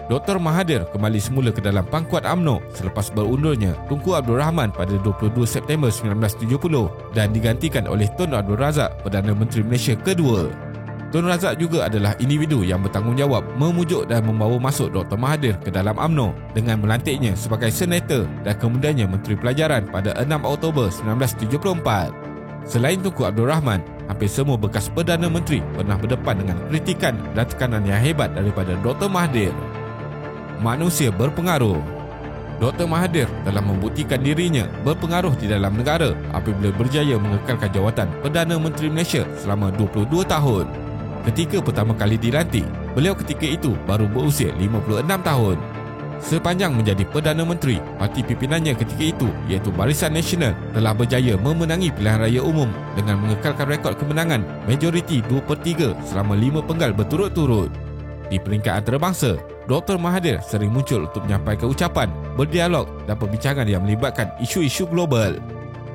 Dr. Mahathir kembali semula ke dalam pangkuan UMNO selepas berundurnya Tunku Abdul Rahman pada 22 September 1970 dan digantikan oleh Tun Abdul Razak, Perdana Menteri Malaysia kedua. Tun Razak juga adalah individu yang bertanggungjawab memujuk dan membawa masuk Dr. Mahathir ke dalam UMNO dengan melantiknya sebagai senator dan kemudiannya Menteri Pelajaran pada 6 Oktober 1974. Selain Tunku Abdul Rahman, hampir semua bekas Perdana Menteri pernah berdepan dengan kritikan dan tekanan yang hebat daripada Dr. Mahathir. Manusia berpengaruh. Dr. Mahathir telah membuktikan dirinya berpengaruh di dalam negara apabila berjaya mengekalkan jawatan Perdana Menteri Malaysia selama 22 tahun. Ketika pertama kali dilantik, beliau ketika itu baru berusia 56 tahun. Sepanjang menjadi Perdana Menteri, parti pimpinannya ketika itu iaitu Barisan Nasional telah berjaya memenangi pilihan raya umum dengan mengekalkan rekod kemenangan majoriti 2/3 selama 5 penggal berturut-turut. Di peringkat antarabangsa, Dr. Mahathir sering muncul untuk menyampaikan ucapan, berdialog dan perbincangan yang melibatkan isu-isu global.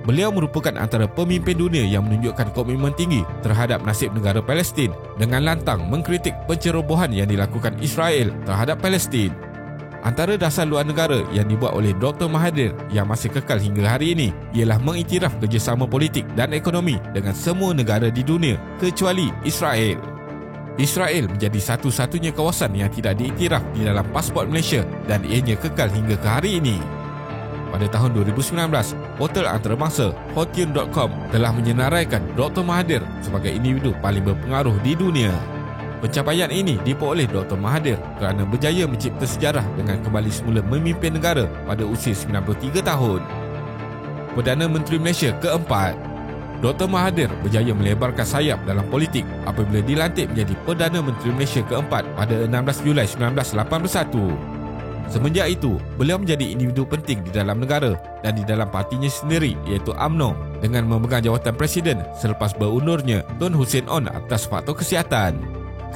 Beliau merupakan antara pemimpin dunia yang menunjukkan komitmen tinggi terhadap nasib negara Palestin dengan lantang mengkritik pencerobohan yang dilakukan Israel terhadap Palestin. Antara dasar luar negara yang dibuat oleh Dr. Mahathir yang masih kekal hingga hari ini ialah mengiktiraf kerjasama politik dan ekonomi dengan semua negara di dunia kecuali Israel. Israel menjadi satu-satunya kawasan yang tidak diiktiraf di dalam pasport Malaysia dan ianya kekal hingga ke hari ini. Pada tahun 2019, portal antarabangsa Fortune.com telah menyenaraikan Dr. Mahathir sebagai individu paling berpengaruh di dunia. Pencapaian ini diperoleh Dr. Mahathir kerana berjaya mencipta sejarah dengan kembali semula memimpin negara pada usia 93 tahun. Perdana Menteri Malaysia keempat. Dr. Mahathir berjaya melebarkan sayap dalam politik apabila dilantik menjadi Perdana Menteri Malaysia keempat pada 16 Julai 1981. Semenjak itu, beliau menjadi individu penting di dalam negara dan di dalam partinya sendiri iaitu UMNO dengan memegang jawatan Presiden selepas berundurnya Tun Hussein Onn atas faktor kesihatan.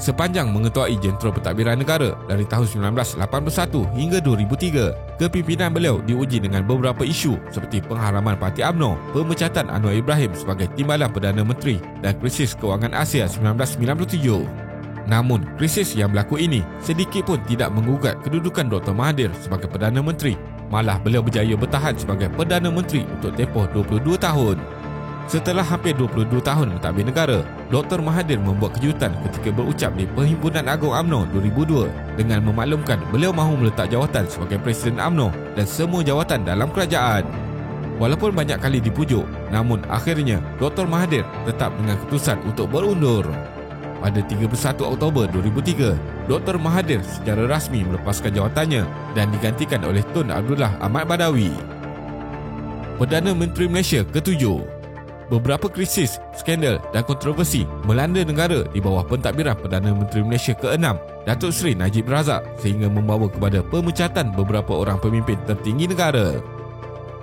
Sepanjang mengetuai jentera pentadbiran negara dari tahun 1981 hingga 2003, kepimpinan beliau diuji dengan beberapa isu seperti pengharaman Parti UMNO, pemecatan Anwar Ibrahim sebagai Timbalan Perdana Menteri dan krisis kewangan Asia 1997. Namun, krisis yang berlaku ini sedikit pun tidak menggugat kedudukan Dr. Mahathir sebagai Perdana Menteri. Malah beliau berjaya bertahan sebagai Perdana Menteri untuk tempoh 22 tahun. Setelah hampir 22 tahun mentadbir negara, Dr. Mahathir membuat kejutan ketika berucap di Perhimpunan Agung UMNO 2002 dengan memaklumkan beliau mahu meletak jawatan sebagai Presiden UMNO dan semua jawatan dalam kerajaan. Walaupun banyak kali dipujuk, namun akhirnya Dr. Mahathir tetap dengan keputusan untuk berundur. Pada 31 Oktober 2003, Dr. Mahathir secara rasmi melepaskan jawatannya dan digantikan oleh Tun Abdullah Ahmad Badawi. Perdana Menteri Malaysia ke-7. Beberapa krisis, skandal dan kontroversi melanda negara di bawah pentadbiran Perdana Menteri Malaysia ke-6, Datuk Seri Najib Razak, sehingga membawa kepada pemecatan beberapa orang pemimpin tertinggi negara.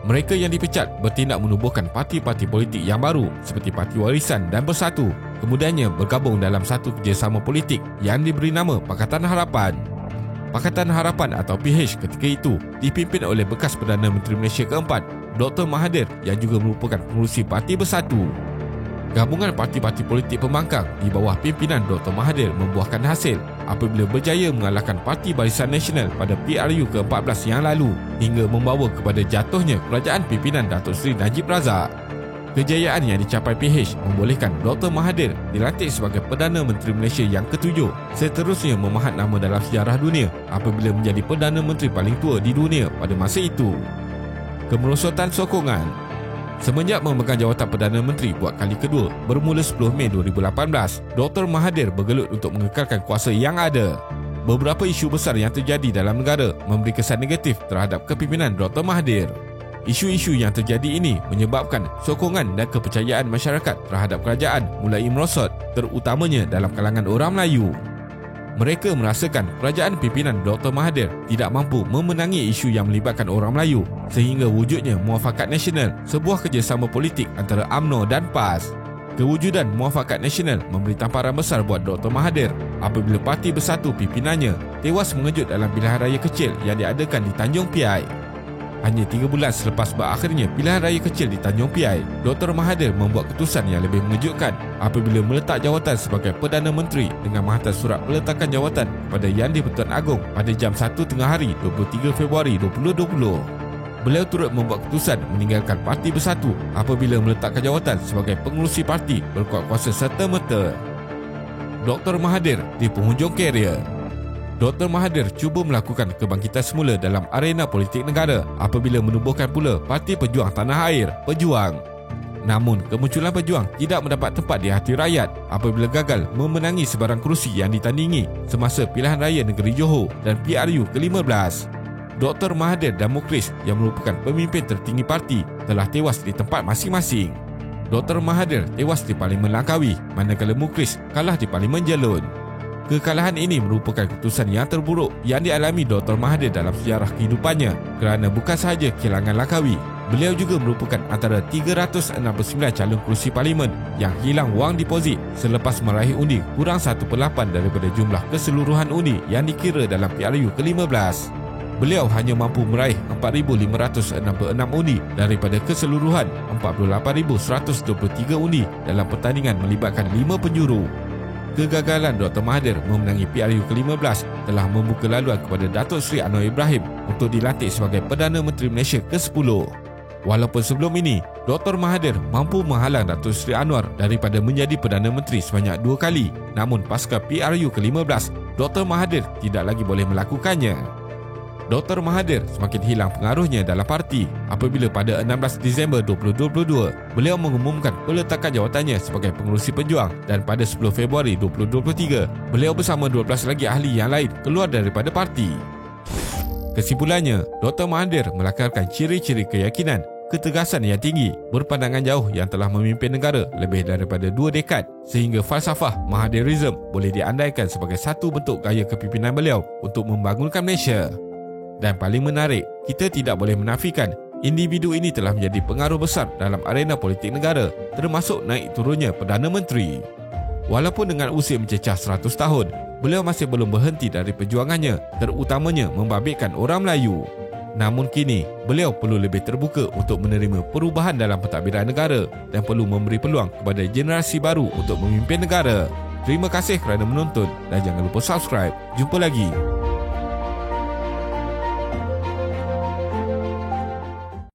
Mereka yang dipecat bertindak menubuhkan parti-parti politik yang baru seperti Parti Warisan dan Bersatu, kemudiannya bergabung dalam satu kerjasama politik yang diberi nama Pakatan Harapan. Pakatan Harapan atau PH ketika itu dipimpin oleh bekas Perdana Menteri Malaysia ke-4, Dr. Mahathir yang juga merupakan pengurusi Parti Bersatu. Gabungan parti-parti politik pembangkang di bawah pimpinan Dr. Mahathir membuahkan hasil apabila berjaya mengalahkan Parti Barisan Nasional pada PRU ke-14 yang lalu hingga membawa kepada jatuhnya kerajaan pimpinan Datuk Seri Najib Razak. Kejayaan yang dicapai PH membolehkan Dr. Mahathir dilantik sebagai Perdana Menteri Malaysia yang ke-7, seterusnya memahat nama dalam sejarah dunia apabila menjadi Perdana Menteri paling tua di dunia pada masa itu. Kemerosotan sokongan. Semenjak memegang jawatan Perdana Menteri buat kali kedua bermula 10 Mei 2018, Dr. Mahathir bergelut untuk mengekalkan kuasa yang ada. Beberapa isu besar yang terjadi dalam negara memberi kesan negatif terhadap kepimpinan Dr. Mahathir. Isu-isu yang terjadi ini menyebabkan sokongan dan kepercayaan masyarakat terhadap kerajaan mulai merosot, terutamanya dalam kalangan orang Melayu. Mereka merasakan kerajaan pimpinan Dr. Mahathir tidak mampu memenangi isu yang melibatkan orang Melayu sehingga wujudnya Muafakat Nasional, sebuah kerjasama politik antara UMNO dan PAS. Kewujudan Muafakat Nasional memberi tamparan besar buat Dr. Mahathir apabila Parti Bersatu pimpinannya tewas mengejut dalam pilihan raya kecil yang diadakan di Tanjung Piai. Hanya 3 bulan selepas berakhirnya pilihan raya kecil di Tanjung Piai, Dr. Mahathir membuat keputusan yang lebih mengejutkan apabila meletak jawatan sebagai Perdana Menteri dengan menghantar surat peletakan jawatan kepada Yang di-Pertuan Agong pada jam 1 tengah hari 23 Februari 2020. Beliau turut membuat keputusan meninggalkan Parti Bersatu apabila meletakkan jawatan sebagai pengurusi parti berkuat kuasa serta-merta. Dr. Mahathir di penghujung karier. Dr. Mahathir cuba melakukan kebangkitan semula dalam arena politik negara apabila menubuhkan pula Parti Pejuang Tanah Air, Pejuang. Namun, kemunculan Pejuang tidak mendapat tempat di hati rakyat apabila gagal memenangi sebarang kerusi yang ditandingi semasa pilihan raya negeri Johor dan PRU ke-15. Dr. Mahathir dan Mukhlis yang merupakan pemimpin tertinggi parti telah tewas di tempat masing-masing. Dr. Mahathir tewas di Parlimen Langkawi, manakala Mukhlis kalah di Parlimen Jelun. Kekalahan ini merupakan keputusan yang terburuk yang dialami Dr. Mahathir dalam sejarah kehidupannya kerana bukan sahaja kehilangan Langkawi, beliau juga merupakan antara 369 calon kerusi parlimen yang hilang wang deposit selepas meraih undi kurang 1/8 daripada jumlah keseluruhan undi yang dikira dalam PRU ke-15. Beliau hanya mampu meraih 4,566 undi daripada keseluruhan 48,123 undi dalam pertandingan melibatkan 5 penjuru. Kegagalan Dr. Mahathir memenangi PRU ke-15 telah membuka laluan kepada Datuk Seri Anwar Ibrahim untuk dilantik sebagai Perdana Menteri Malaysia ke-10. Walaupun sebelum ini, Dr. Mahathir mampu menghalang Datuk Seri Anwar daripada menjadi Perdana Menteri sebanyak 2 kali, namun pasca PRU ke-15, Dr. Mahathir tidak lagi boleh melakukannya. Dr. Mahathir semakin hilang pengaruhnya dalam parti apabila pada 16 Disember 2022 beliau mengumumkan peletakan jawatannya sebagai pengurusi Pejuang dan pada 10 Februari 2023 beliau bersama 12 lagi ahli yang lain keluar daripada parti. Kesimpulannya, Dr. Mahathir melakarkan ciri-ciri keyakinan, ketegasan yang tinggi, berpandangan jauh yang telah memimpin negara lebih daripada 2 dekad sehingga falsafah Mahathirism boleh diandaikan sebagai satu bentuk gaya kepimpinan beliau untuk membangunkan Malaysia. Dan paling menarik, kita tidak boleh menafikan individu ini telah menjadi pengaruh besar dalam arena politik negara, termasuk naik turunnya Perdana Menteri. Walaupun dengan usia mencecah 100 tahun, beliau masih belum berhenti dari perjuangannya, terutamanya membabitkan orang Melayu. Namun kini, beliau perlu lebih terbuka untuk menerima perubahan dalam pentadbiran negara dan perlu memberi peluang kepada generasi baru untuk memimpin negara. Terima kasih kerana menonton dan jangan lupa subscribe. Jumpa lagi.